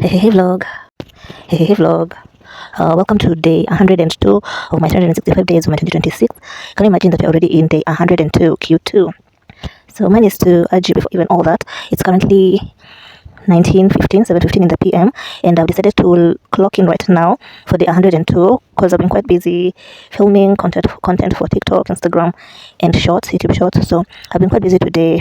Hey vlog. Hey vlog. Welcome to day 102 of my 365 days of my 2026. Can you imagine that we're already in day 102 Q2? So mine is to urge you before even all that. It's currently 19:15, 7:15 in the PM, and I've decided to clock in right now for the 102 because I've been quite busy filming content for TikTok, Instagram, and shorts, YouTube shorts. So I've been quite busy today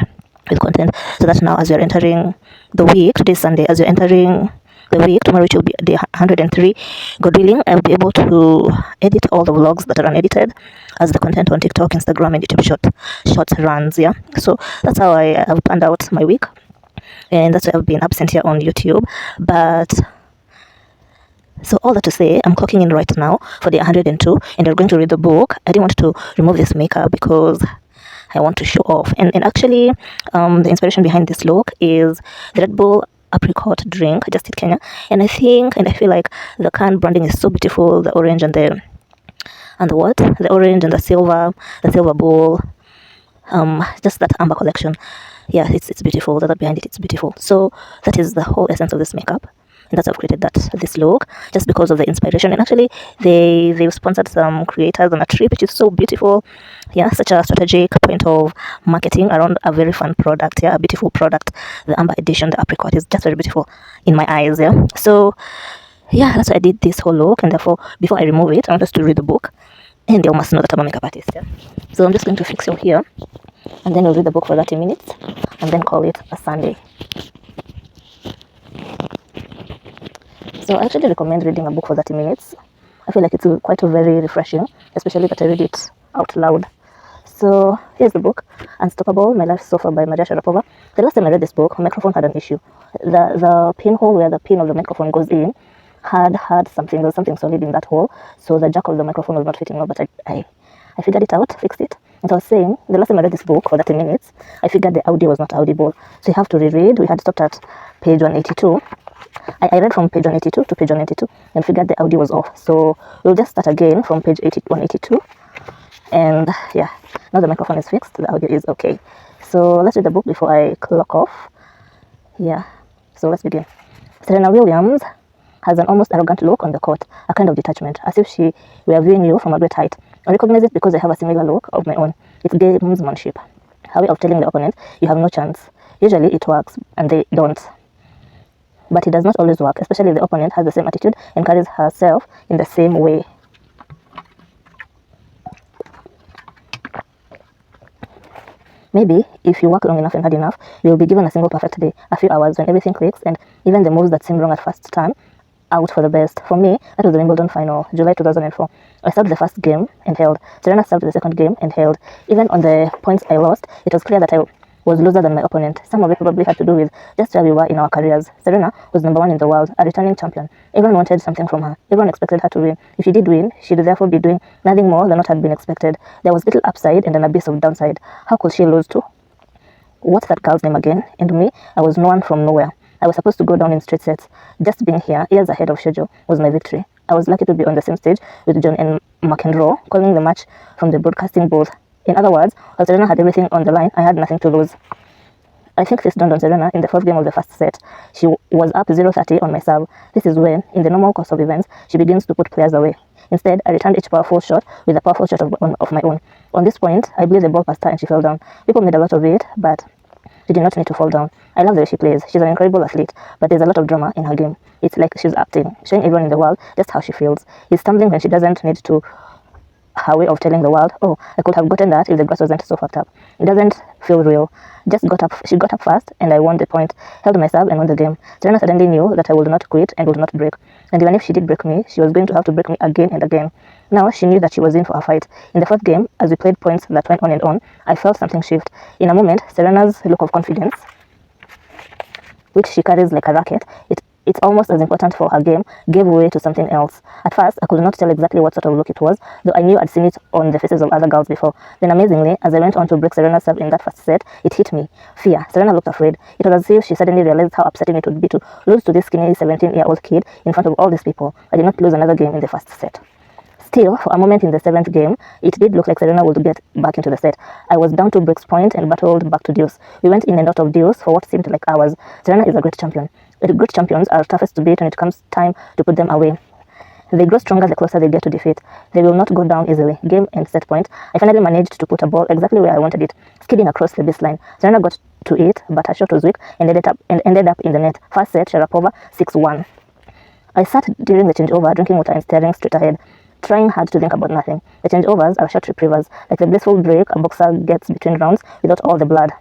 with content. So that now, as we're entering the week, today's Sunday, as you're entering the week, tomorrow it will be day 103. God willing, I'll be able to edit all the vlogs that are unedited as the content on TikTok, Instagram, and YouTube shorts runs. Yeah, so that's how I have planned out my week, and that's why I've been absent here on YouTube. But so all that to say, I'm clocking in right now for the 102, and we're going to read the book. I didn't want to remove this makeup because I want to show off. And actually, the inspiration behind this look is the Red Bull apricot drink I just did Kenya, and I feel like the can branding is so beautiful. The orange and the orange and the silver bowl, just that amber collection. Yeah, it's beautiful. That behind it's beautiful. So that is the whole essence of this makeup, and that's how I've created this look just because of the inspiration. And actually, they've sponsored some creators on a trip, which is so beautiful. Yeah, such a strategic point of marketing around a very fun product. Yeah, a beautiful product. The amber edition, the apricot, is just very beautiful in my eyes. Yeah, so yeah, that's why I did this whole look, and therefore before I remove it, I want us to read the book, and you must know that I'm a makeup artist. Yeah, so I'm just going to fix you here, and then we'll read the book for 30 minutes, and then call it a Sunday. So I actually recommend reading a book for 30 minutes. I feel like it's quite very refreshing, especially that I read it out loud. So here's the book, Unstoppable, My Life So Far by Maria Sharapova. The last time I read this book, my microphone had an issue. The pinhole where the pin of the microphone goes in had something, there was something solid in that hole. So the jack of the microphone was not fitting well, but I figured it out, fixed it. And so I was saying, the last time I read this book for 30 minutes, I figured the audio was not audible. So you have to reread. We had stopped at page 182. I read from page 182 to page 192 and figured the audio was off. So we'll just start again from page 182. And yeah, now the microphone is fixed, the audio is okay. So let's read the book before I clock off. Yeah, so let's begin. Serena Williams has an almost arrogant look on the court, a kind of detachment, as if she were viewing you from a great height. I recognize it because I have a similar look of my own. It's gamesmanship, a way of telling the opponent you have no chance. Usually it works, and they don't. But it does not always work, especially if the opponent has the same attitude and carries herself in the same way. Maybe, if you work long enough and hard enough, you will be given a single perfect day, a few hours when everything clicks and even the moves that seem wrong at first turn out for the best. For me, that was the Wimbledon final, July 2004. I served the first game and held. Serena served the second game and held. Even on the points I lost, it was clear that I was loser than my opponent. Some of it probably had to do with just where we were in our careers. Serena was number one in the world, a returning champion. Everyone wanted something from her. Everyone expected her to win. If she did win, she'd therefore be doing nothing more than what had been expected. There was little upside and an abyss of downside. How could she lose to? What's that girl's name again? And me, I was no one from nowhere. I was supposed to go down in straight sets. Just being here, years ahead of schedule, was my victory. I was lucky to be on the same stage with John and McEnroe, calling the match from the broadcasting booth. In other words, while Serena had everything on the line, I had nothing to lose. I think this dawned on Serena in the fourth game of the first set. She was up 0-30 on my serve. This is when, in the normal course of events, she begins to put players away. Instead, I returned each powerful shot with a powerful shot of my own. On this point, I blew the ball past her and she fell down. People made a lot of it, but she did not need to fall down. I love the way she plays. She's an incredible athlete, but there's a lot of drama in her game. It's like she's acting, showing everyone in the world just how she feels. It's stumbling when she doesn't need to. Her way of telling the world, oh, I could have gotten that if the grass wasn't so fucked up. It doesn't feel real. She got up fast, and I won the point, held my serve, and won the game. Serena suddenly knew that I would not quit and would not break. And even if she did break me, she was going to have to break me again and again. Now she knew that she was in for a fight. In the fourth game, as we played points that went on and on, I felt something shift. In a moment, Serena's look of confidence, which she carries like a racket, it's almost as important for her game, gave way to something else. At first, I could not tell exactly what sort of look it was, though I knew I'd seen it on the faces of other girls before. Then amazingly, as I went on to break Serena's serve in that first set, it hit me. Fear. Serena looked afraid. It was as if she suddenly realized how upsetting it would be to lose to this skinny 17-year-old kid in front of all these people. I did not lose another game in the first set. Still, for a moment in the seventh game, it did look like Serena would get back into the set. I was down to breaks point and battled back to deuce. We went in and out of deuce for what seemed like hours. Serena is a great champion. The great champions are toughest to beat when it comes time to put them away. They grow stronger the closer they get to defeat. They will not go down easily. Game and set point. I finally managed to put a ball exactly where I wanted it, skidding across the baseline. Serena got to it, but her shot was weak and ended up in the net. First set, Sharapova 6-1. I sat during the changeover, drinking water and staring straight ahead, trying hard to think about nothing. The changeovers are short reprievers, like the blissful break a boxer gets between rounds without all the blood.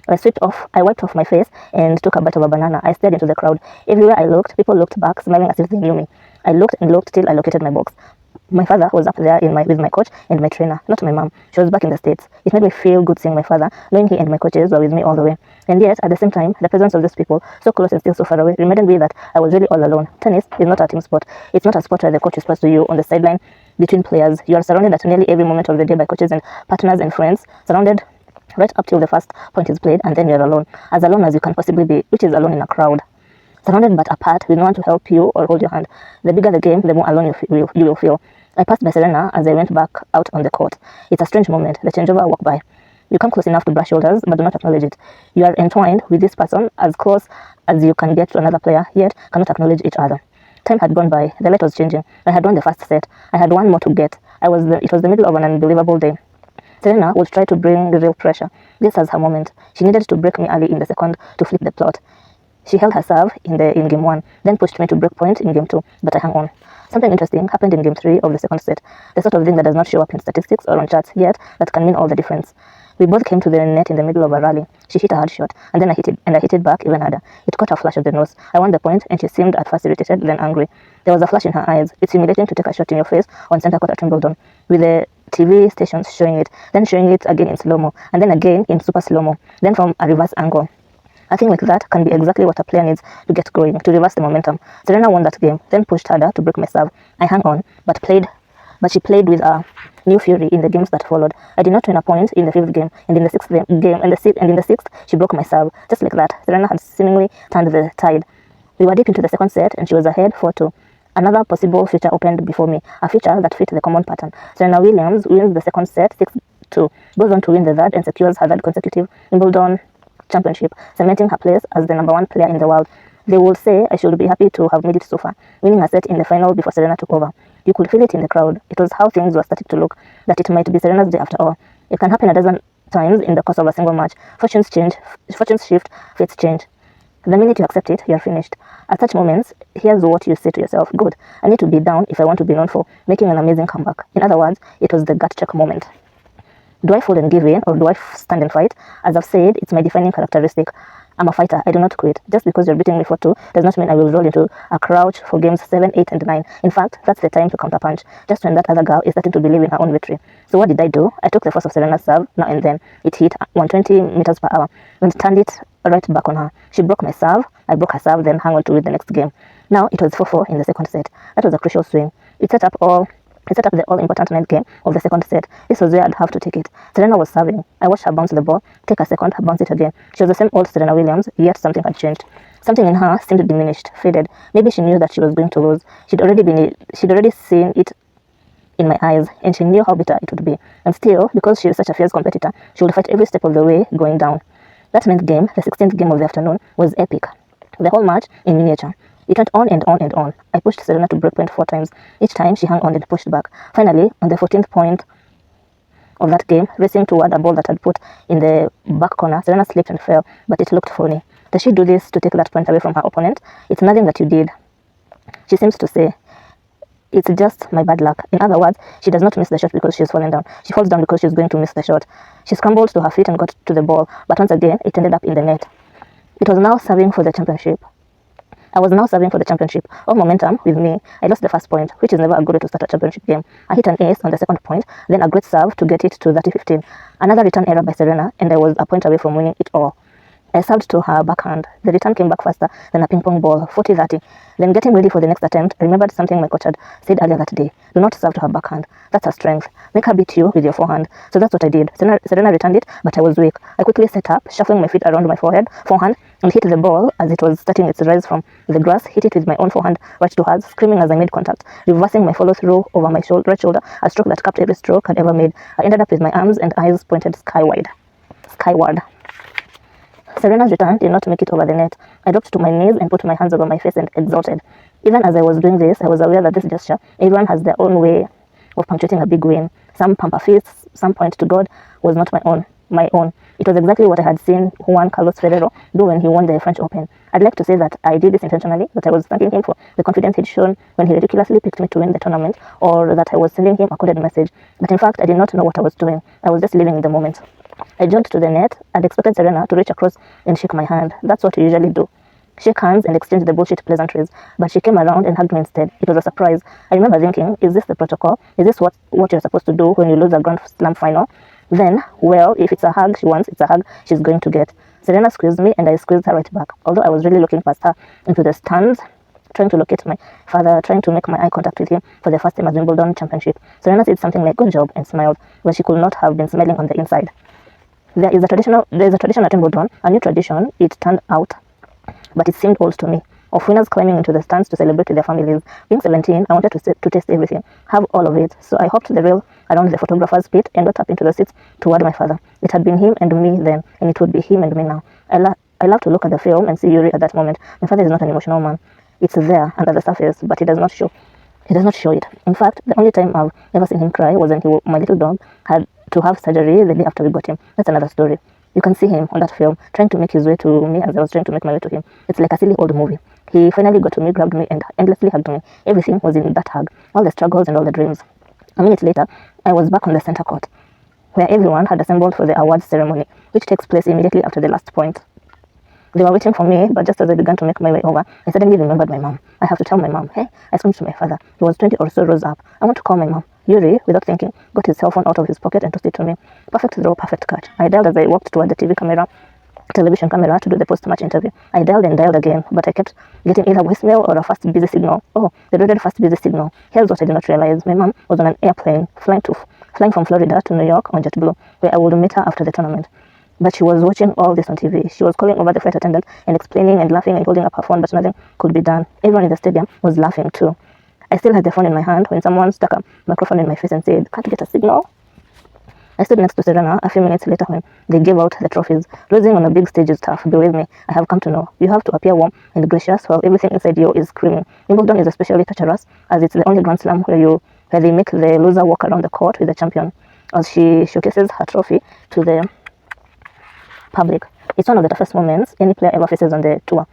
I wiped off my face and took a bite of a banana. I stared into the crowd. Everywhere I looked, people looked back, smiling as if they knew me. I looked and looked till I located my box. My father was up there with my coach and my trainer, not my mom. She was back in the States. It made me feel good seeing my father, knowing he and my coaches were with me all the way. And yet, at the same time, the presence of these people, so close and still so far away, reminded me that I was really all alone. Tennis is not a team sport. It's not a sport where the coach whispers to you on the sideline between players. You are surrounded at nearly every moment of the day by coaches and partners and friends, surrounded right up till the first point is played, and then you're alone as you can possibly be, which is alone in a crowd. Surrounded but apart, with no one to help you or hold your hand. The bigger the game, the more alone you will feel. I passed by Serena as I went back out on the court. It's a strange moment. The changeover walk by. You come close enough to brush shoulders, but do not acknowledge it. You are entwined with this person as close as you can get to another player, yet cannot acknowledge each other. Time had gone by. The light was changing. I had won the first set. I had one more to get. It was the middle of an unbelievable day. Serena would try to bring real pressure. This was her moment. She needed to break me early in the second to flip the plot. She held her serve in game 1, then pushed me to break point in game 2, but I hung on. Something interesting happened in game 3 of the second set, the sort of thing that does not show up in statistics or on charts, yet that can mean all the difference. We both came to the net in the middle of a rally. She hit a hard shot, and then I hit it back even harder. It caught her flush of the nose. I won the point, and she seemed at first irritated, then angry. There was a flash in her eyes. It's humiliating to take a shot in your face on center court at Wimbledon, with the TV stations showing it, then showing it again in slow-mo, and then again in super slow-mo, then from a reverse angle. A thing like that can be exactly what a player needs to get going, to reverse the momentum. Serena won that game, then pushed harder to break my serve. I hung on, but she played with a new fury in the games that followed. I did not win a point in the 5th game, and in the 6th game, and in the 6th, she broke my serve. Just like that, Serena had seemingly turned the tide. We were deep into the second set, and she was ahead 4-2. Another possible future opened before me, a future that fit the common pattern. Serena Williams wins the second set 6-2, goes on to win the third and secures her third consecutive Wimbledon championship, cementing her place as the #1 player in the world. They would say I should be happy to have made it so far, winning a set in the final before Serena took over. You could feel it in the crowd. It was how things were starting to look, that it might be Serena's day after all. It can happen a dozen times in the course of a single match. Fortunes shift, fates change. The minute you accept it, you're finished. At such moments, here's what you say to yourself: good, I need to be down if I want to be known for making an amazing comeback. In other words, it was the gut check moment. Do I fold and give in, or do I stand and fight? As I've said, it's my defining characteristic. I'm a fighter. I do not quit. Just because you're beating me 4-2 does not mean I will roll into a crouch for games 7, 8, and 9. In fact, that's the time to counterpunch, just when that other girl is starting to believe in her own victory. So what did I do? I took the force of Serena's serve now and then. It hit 120 meters per hour and turned it right back on her. She broke my serve. I broke her serve, then hung on to win the next game. Now it was 4-4 in the second set. That was a crucial swing. It set up the all-important ninth game of the second set. This was where I'd have to take it. Serena was serving. I watched her bounce the ball, take a second, bounce it again. She was the same old Serena Williams, yet something had changed. Something in her seemed diminished, faded. Maybe she knew that she was going to lose. She'd already seen it in my eyes, and she knew how bitter it would be. And still, because she is such a fierce competitor, she would fight every step of the way going down. That ninth game, the 16th game of the afternoon, was epic. The whole match in miniature. It went on and on and on. I pushed Serena to break point 4 times. Each time she hung on and pushed back. Finally, on the 14th point of that game, racing toward a ball that I'd put in the back corner, Serena slipped and fell, but it looked funny. Does she do this to take that point away from her opponent? It's nothing that you did, she seems to say. It's just my bad luck. In other words, she does not miss the shot because she's fallen down. She falls down because she's going to miss the shot. She scrambled to her feet and got to the ball, but once again, it ended up in the net. I was now serving for the championship. All momentum with me. I lost the first point, which is never a good way to start a championship game. I hit an ace on the second point, then a great serve to get it to 30-15. Another return error by Serena, and I was a point away from winning it all. I served to her backhand. The return came back faster than a ping-pong ball, 40-30. Then getting ready for the next attempt, I remembered something my coach had said earlier that day. Do not serve to her backhand. That's her strength. Make her beat you with your forehand. So that's what I did. Serena returned it, but I was weak. I quickly set up, shuffling my feet around my forehand, and hit the ball as it was starting its rise from the grass, hit it with my own forehand right to hers, screaming as I made contact, reversing my follow-through over my right shoulder, a stroke that capped every stroke I'd ever made. I ended up with my arms and eyes pointed skyward. Serena's return did not make it over the net. I dropped to my knees and put my hands over my face and exulted. Even as I was doing this, I was aware that this gesture, everyone has their own way of punctuating a big win. Some pump a fist, some point to God, was not my own. It was exactly what I had seen Juan Carlos Ferrero do when he won the French Open. I'd like to say that I did this intentionally, that I was thanking him for the confidence he'd shown when he ridiculously picked me to win the tournament, or that I was sending him a coded message. But in fact, I did not know what I was doing. I was just living in the moment. I jumped to the net and expected Serena to reach across and shake my hand. That's what we usually do. Shake hands and exchange the bullshit pleasantries. But she came around and hugged me instead. It was a surprise. I remember thinking, is this the protocol? Is this what you're supposed to do when you lose a Grand Slam final? Then, well, if it's a hug she wants, it's a hug she's going to get. Serena squeezed me and I squeezed her right back. Although I was really looking past her into the stands, trying to locate my father, trying to make my eye contact with him for the first time at Wimbledon championship. Serena said something like, good job, and smiled, but she could not have been smiling on the inside. There is a tradition at Wimbledon, a new tradition, it turned out, but it seemed old to me, of winners climbing into the stands to celebrate with their families. Being 17, I wanted to taste everything, have all of it, so I hopped the rail around the photographer's pit and got up into the seats toward my father. It had been him and me then, and it would be him and me now. I love to look at the film and see Yuri at that moment. My father is not an emotional man. It's there, under the surface, but he does not show it. In fact, the only time I've ever seen him cry was when my little dog had to have surgery the day after we got him. That's another story. You can see him on that film, trying to make his way to me as I was trying to make my way to him. It's like a silly old movie. He finally got to me, grabbed me, and endlessly hugged me. Everything was in that hug, all the struggles and all the dreams. A minute later, I was back on the center court, where everyone had assembled for the awards ceremony, which takes place immediately after the last point. They were waiting for me, but just as I began to make my way over, I suddenly remembered my mom. I have to tell my mom. Hey, I screamed to my father. He was 20 or so rows up. I want to call my mom. Yuri, without thinking, got his cell phone out of his pocket and tossed it to me. Perfect throw, perfect catch. I dialed as I walked toward the television camera to do the post-match interview. I dialed and dialed again, but I kept getting either voicemail or a fast busy signal. Oh, the dreaded fast busy signal. Here's what I did not realize. My mom was on an airplane flying from Florida to New York on JetBlue, where I would meet her after the tournament. But she was watching all this on TV. She was calling over the flight attendant and explaining and laughing and holding up her phone, but nothing could be done. Everyone in the stadium was laughing too. I still had the phone in my hand when someone stuck a microphone in my face and said, "Can't get a signal?" I stood next to Serena a few minutes later when they gave out the trophies. Losing on a big stage is tough, believe me. I have come to know. You have to appear warm and gracious while everything inside you is screaming. Wimbledon is especially torturous, as it's the only Grand Slam where they make the loser walk around the court with the champion as she showcases her trophy to the public. It's one of the toughest moments any player ever faces on the tour.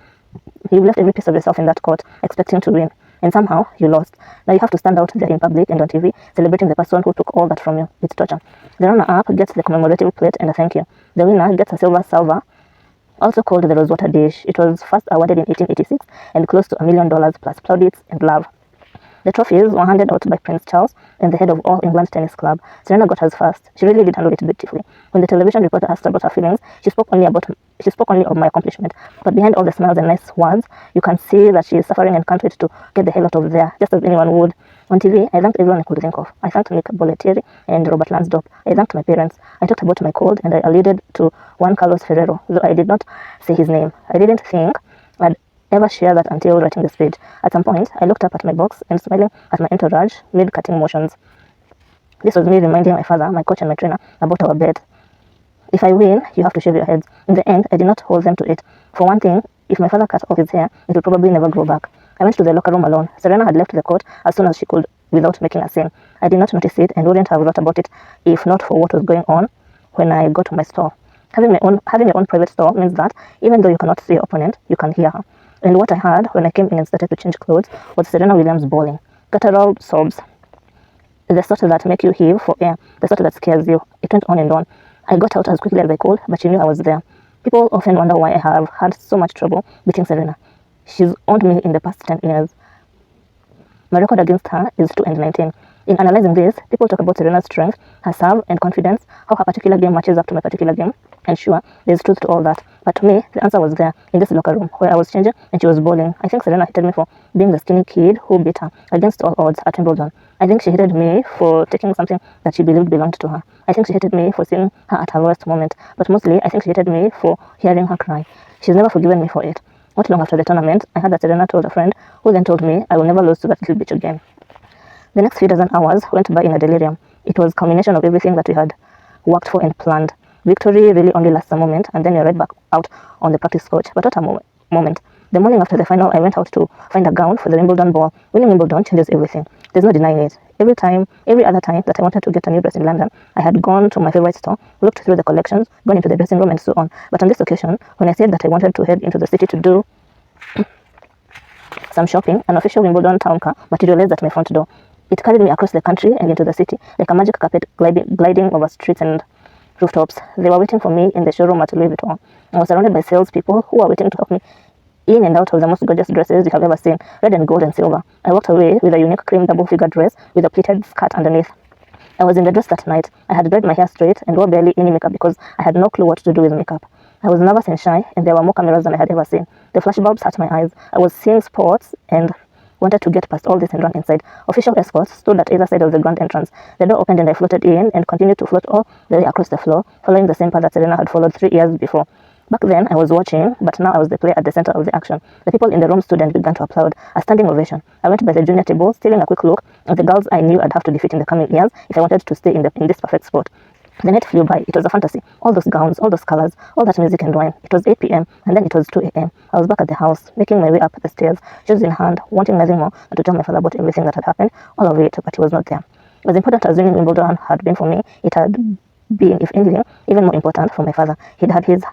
You left every piece of yourself in that court, expecting to win, and somehow you lost. Now you have to stand out there in public and on TV, celebrating the person who took all that from you. It's torture. The runner-up gets the commemorative plate and a thank you. The winner gets a silver salver, also called the Rosewater dish. It was first awarded in 1886 and close to $1 million plus plaudits and love. The trophies were handed out by Prince Charles and the head of All England Tennis Club. Serena got hers first. She really did handle it beautifully. When the television reporter asked about her feelings, she spoke only of my accomplishment. But behind all the smiles and nice words, you can see that she is suffering and can't wait to get the hell out of there, just as anyone would. On TV, I thanked everyone I could think of. I thanked Nick Bollettieri and Robert Lansdorp. I thanked my parents. I talked about my cold and I alluded to Juan Carlos Ferrero, though I did not say his name. I didn't think I'd ever share that until writing this page. At some point, I looked up at my box and smiling at my entourage made cutting motions. This was me reminding my father, my coach and my trainer about our bet. If I win, you have to shave your heads. In the end, I did not hold them to it. For one thing, if my father cut off his hair, it would probably never grow back. I went to the locker room alone. Serena had left the court as soon as she could without making a scene. I did not notice it and wouldn't have thought about it if not for what was going on when I got to my store. Having your own private store means that even though you cannot see your opponent, you can hear her. And what I heard when I came in and started to change clothes was Serena Williams bawling. Guttural sobs. The sort that make you heave for air. The sort that scares you. It went on and on. I got out as quickly as I could, but she knew I was there. People often wonder why I have had so much trouble beating Serena. She's owned me in the past 10 years. My record against her is 2-19. In analyzing this, people talk about Serena's strength, her serve and confidence, how her particular game matches up to my particular game. And sure, there's truth to all that. But to me, the answer was there, in this locker room, where I was changing and she was bowling. I think Serena hated me for being the skinny kid who beat her against all odds at Wimbledon. I think she hated me for taking something that she believed belonged to her. I think she hated me for seeing her at her lowest moment. But mostly, I think she hated me for hearing her cry. She's never forgiven me for it. Not long after the tournament, I heard that Serena told a friend, who then told me I will never lose to that little bitch again. The next few dozen hours went by in a delirium. It was a culmination of everything that we had worked for and planned. Victory really only lasts a moment, and then you're right back out on the practice court. But what a moment. The morning after the final, I went out to find a gown for the Wimbledon ball. Winning Wimbledon changes everything. There's no denying it. Every other time that I wanted to get a new dress in London, I had gone to my favorite store, looked through the collections, gone into the dressing room and so on. But on this occasion, when I said that I wanted to head into the city to do some shopping, an official Wimbledon town car materialized at my front door. It carried me across the country and into the city, like a magic carpet gliding over streets and rooftops. They were waiting for me in the showroom at Louis Vuitton. I was surrounded by salespeople who were waiting to help me in and out of the most gorgeous dresses you have ever seen, red and gold and silver. I walked away with a unique cream double-figure dress with a pleated skirt underneath. I was in the dress that night. I had dyed my hair straight and wore barely any makeup because I had no clue what to do with makeup. I was nervous and shy, and there were more cameras than I had ever seen. The flashbulbs hurt my eyes. I was seeing spots and wanted to get past all this and run inside. Official escorts stood at either side of the grand entrance. The door opened and I floated in and continued to float all the way across the floor, following the same path that Serena had followed 3 years before. Back then, I was watching, but now I was the player at the center of the action. The people in the room stood and began to applaud, a standing ovation. I went by the junior table, stealing a quick look at the girls I knew I'd have to defeat in the coming years if I wanted to stay in this perfect spot. The night flew by. It was a fantasy. All those gowns, all those colors, all that music and wine. It was 8 p.m. and then it was 2 a.m. I was back at the house, making my way up the stairs, shoes in hand, wanting nothing more than to tell my father about everything that had happened, all of it, but he was not there. As important as winning Wimbledon had been for me, it had been, if anything, even more important for my father. He had his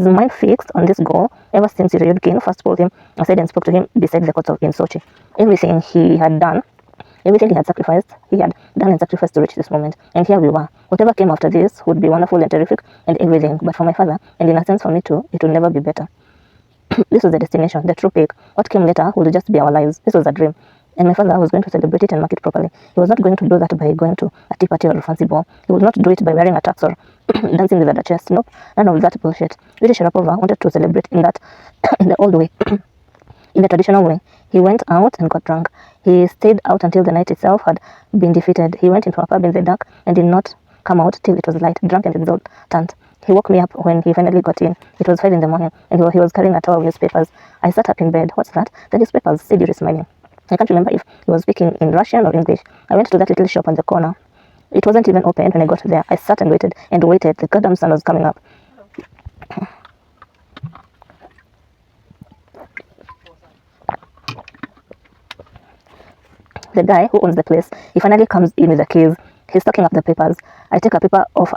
mind fixed on this goal ever since Ryudkin first pulled him aside and spoke to him beside the courts in Sochi. Everything he had sacrificed, he had done and sacrificed to reach this moment. And here we were. Whatever came after this would be wonderful and terrific and everything. But for my father, and in a sense for me too, it would never be better. This was the destination, the true peak. What came later would just be our lives. This was a dream. And my father was going to celebrate it and mark it properly. He was not going to do that by going to a tea party or a fancy ball. He would not do it by wearing a tux or dancing with a duchess. Nope, none of that bullshit. Yuri Sharapova wanted to celebrate in the old way, in the traditional way. He went out and got drunk. He stayed out until the night itself had been defeated. He went into a pub in the dark and did not come out till it was light, drunk and exultant. He woke me up when he finally got in. It was 5 in the morning, and he was carrying a tower of newspapers. I sat up in bed. What's that? The newspapers, said Yuri, smiling. I can't remember if he was speaking in Russian or English. I went to that little shop on the corner. It wasn't even open when I got there. I sat and waited and waited. The goddamn sun was coming up. The guy who owns the place, he finally comes in with the keys. He's stocking up the papers. I take a paper off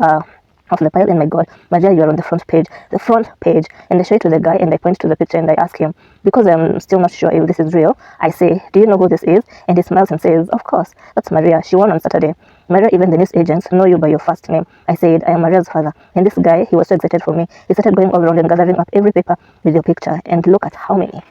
the pile, and my God, Maria, you're on the front page. The front page. And I show it to the guy and I point to the picture and I ask him, because I'm still not sure if this is real, I say, do you know who this is? And he smiles and says, of course, that's Maria. She won on Saturday. Maria, even the news agents know you by your first name. I said, I am Maria's father. And this guy, he was so excited for me. He started going all around and gathering up every paper with your picture. And look at how many.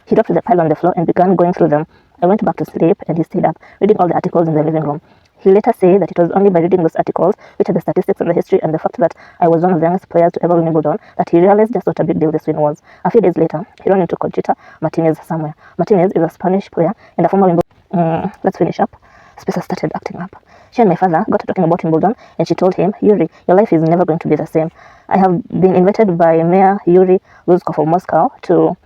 He dropped the pile on the floor and began going through them. I went back to sleep and he stayed up, reading all the articles in the living room. He later said that it was only by reading those articles, which are the statistics and the history and the fact that I was one of the youngest players to ever win Wimbledon, that he realized just what a big deal this win was. A few days later, he ran into Conchita Martinez somewhere. Martinez is a Spanish player and a former Wimbledon. Let's finish up. Spencer started acting up. She and my father got talking about Wimbledon, and she told him, Yuri, your life is never going to be the same. I have been invited by Mayor Yuri Luzkov of Moscow to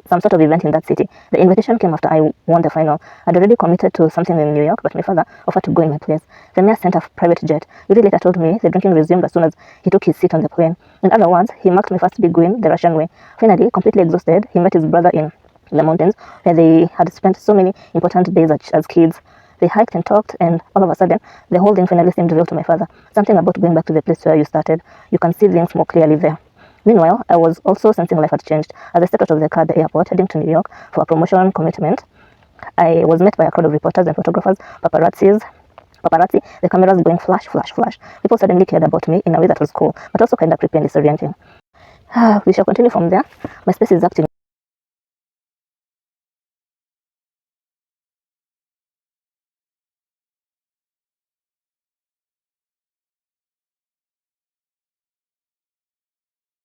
some sort of event in that city. The invitation came after I won the final. I'd already committed to something in New York, but my father offered to go in my place. The mayor sent a private jet. Yuri later told me the drinking resumed as soon as he took his seat on the plane. In other words, he marked my first big win the Russian way. Finally, completely exhausted, he met his brother in the mountains, where they had spent so many important days as kids. They hiked and talked, and all of a sudden, the whole thing finally seemed real to my father. Something about going back to the place where you started. You can see things more clearly there. Meanwhile, I was also sensing life had changed. As I stepped out of the car at the airport, heading to New York for a promotion commitment, I was met by a crowd of reporters and photographers, paparazzi, the cameras going flash, flash, flash. People suddenly cared about me in a way that was cool, but also kind of creepy and disorienting. We shall continue from there. My space is acting.